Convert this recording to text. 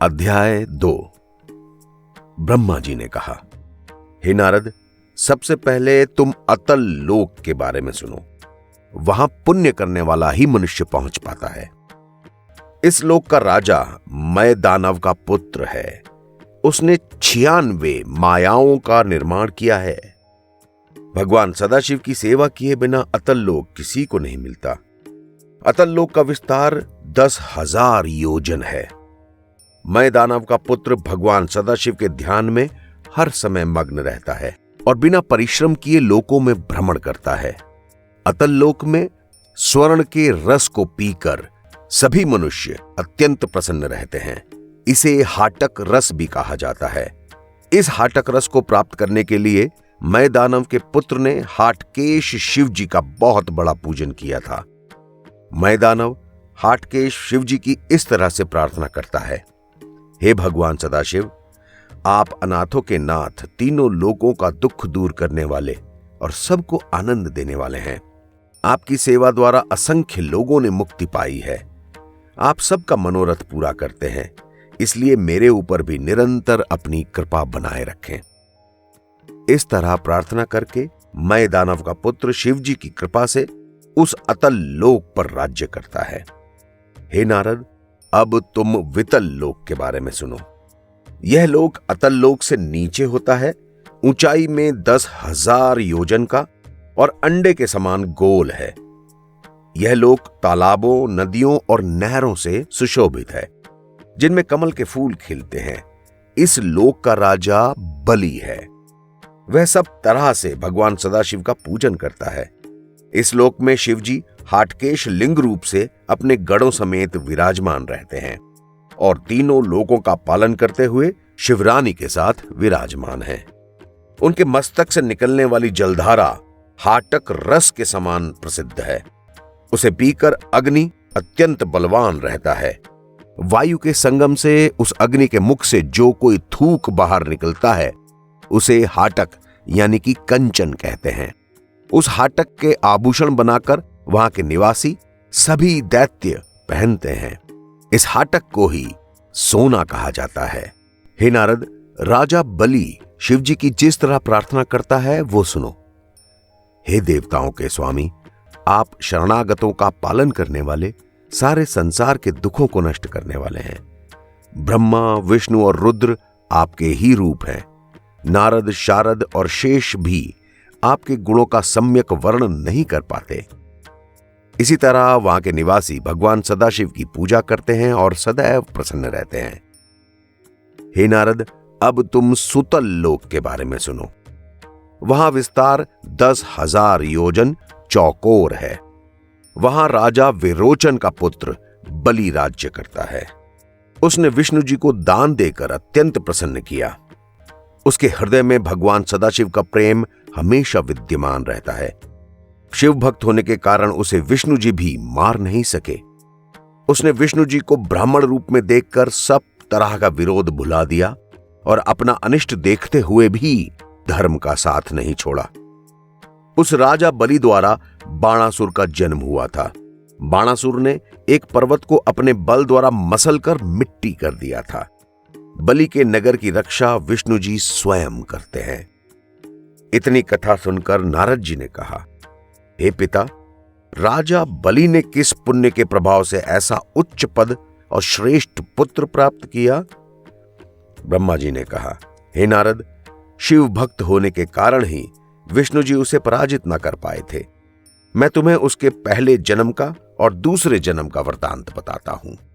अध्याय 2। ब्रह्मा जी ने कहा, हे नारद, सबसे पहले तुम अतल लोक के बारे में सुनो। वहां पुण्य करने वाला ही मनुष्य पहुंच पाता है। इस लोक का राजा मय दानव का पुत्र है। उसने 96 मायाओं का निर्माण किया है। भगवान सदाशिव की सेवा किए बिना अतल लोक किसी को नहीं मिलता। अतल लोक का विस्तार 10,000 योजन है। मय दानव का पुत्र भगवान सदाशिव के ध्यान में हर समय मग्न रहता है और बिना परिश्रम किए लोकों में भ्रमण करता है। अतल लोक में स्वर्ण के रस को पीकर सभी मनुष्य अत्यंत प्रसन्न रहते हैं। इसे हाटक रस भी कहा जाता है। इस हाटक रस को प्राप्त करने के लिए मय दानव के पुत्र ने हाटकेश शिव जी का बहुत बड़ा पूजन किया था। मय दानव हाटकेश शिव जी की इस तरह से प्रार्थना करता है, हे भगवान सदाशिव, आप अनाथों के नाथ, तीनों लोगों का दुख दूर करने वाले और सबको आनंद देने वाले हैं। आपकी सेवा द्वारा असंख्य लोगों ने मुक्ति पाई है। आप सबका मनोरथ पूरा करते हैं, इसलिए मेरे ऊपर भी निरंतर अपनी कृपा बनाए रखें। इस तरह प्रार्थना करके मय दानव का पुत्र शिव जी की कृपा से उस अतल लोक पर राज्य करता है। हे नारद, अब तुम वितल लोक के बारे में सुनो। यह लोक अतल लोक से नीचे होता है, ऊंचाई में 10,000 योजन का और अंडे के समान गोल है। यह लोक तालाबों, नदियों और नहरों से सुशोभित है, जिनमें कमल के फूल खिलते हैं। इस लोक का राजा बलि है। वह सब तरह से भगवान सदाशिव का पूजन करता है। इस लोक में शिव जी हाटकेश लिंग रूप से अपने गढ़ों समेत विराजमान रहते हैं और तीनों लोकों का पालन करते हुए शिवरानी के साथ विराजमान हैं। उनके मस्तक से निकलने वाली जलधारा हाटक रस के समान प्रसिद्ध है। उसे पीकर अग्नि अत्यंत बलवान रहता है। वायु के संगम से उस अग्नि के मुख से जो कोई थूक बाहर निकलता है उसे हाटक यानी कि कंचन कहते हैं। उस हाटक के आभूषण बनाकर वहां के निवासी सभी दैत्य पहनते हैं। इस हाटक को ही सोना कहा जाता है। हे नारद, राजा बलि शिव जी की जिस तरह प्रार्थना करता है वो सुनो। हे देवताओं के स्वामी, आप शरणागतों का पालन करने वाले, सारे संसार के दुखों को नष्ट करने वाले हैं। ब्रह्मा, विष्णु और रुद्र आपके ही रूप हैं। नारद, शारद और शेष भी आपके गुणों का सम्यक वर्णन नहीं कर पाते। इसी तरह वहां के निवासी भगवान सदाशिव की पूजा करते हैं और सदैव प्रसन्न रहते हैं। हे नारद, अब तुम सुतल लोक के बारे में सुनो। वहां विस्तार 10,000 योजन चौकोर है। वहां राजा विरोचन का पुत्र बलि राज्य करता है। उसने विष्णु जी को दान देकर अत्यंत प्रसन्न किया। उसके हृदय में भगवान सदाशिव का प्रेम हमेशा विद्यमान रहता है। शिव भक्त होने के कारण उसे विष्णु जी भी मार नहीं सके। उसने विष्णु जी को ब्राह्मण रूप में देखकर सब तरह का विरोध भुला दिया और अपना अनिष्ट देखते हुए भी धर्म का साथ नहीं छोड़ा। उस राजा बलि द्वारा बाणासुर का जन्म हुआ था। बाणासुर ने एक पर्वत को अपने बल द्वारा मसलकर मिट्टी कर दिया था। बलि के नगर की रक्षा विष्णु जी स्वयं करते हैं। इतनी कथा सुनकर नारद जी ने कहा, हे पिता, राजा बलि ने किस पुण्य के प्रभाव से ऐसा उच्च पद और श्रेष्ठ पुत्र प्राप्त किया? ब्रह्मा जी ने कहा, हे नारद, शिव भक्त होने के कारण ही विष्णु जी उसे पराजित न कर पाए थे। मैं तुम्हें उसके पहले जन्म का और दूसरे जन्म का वृतांत बताता हूं।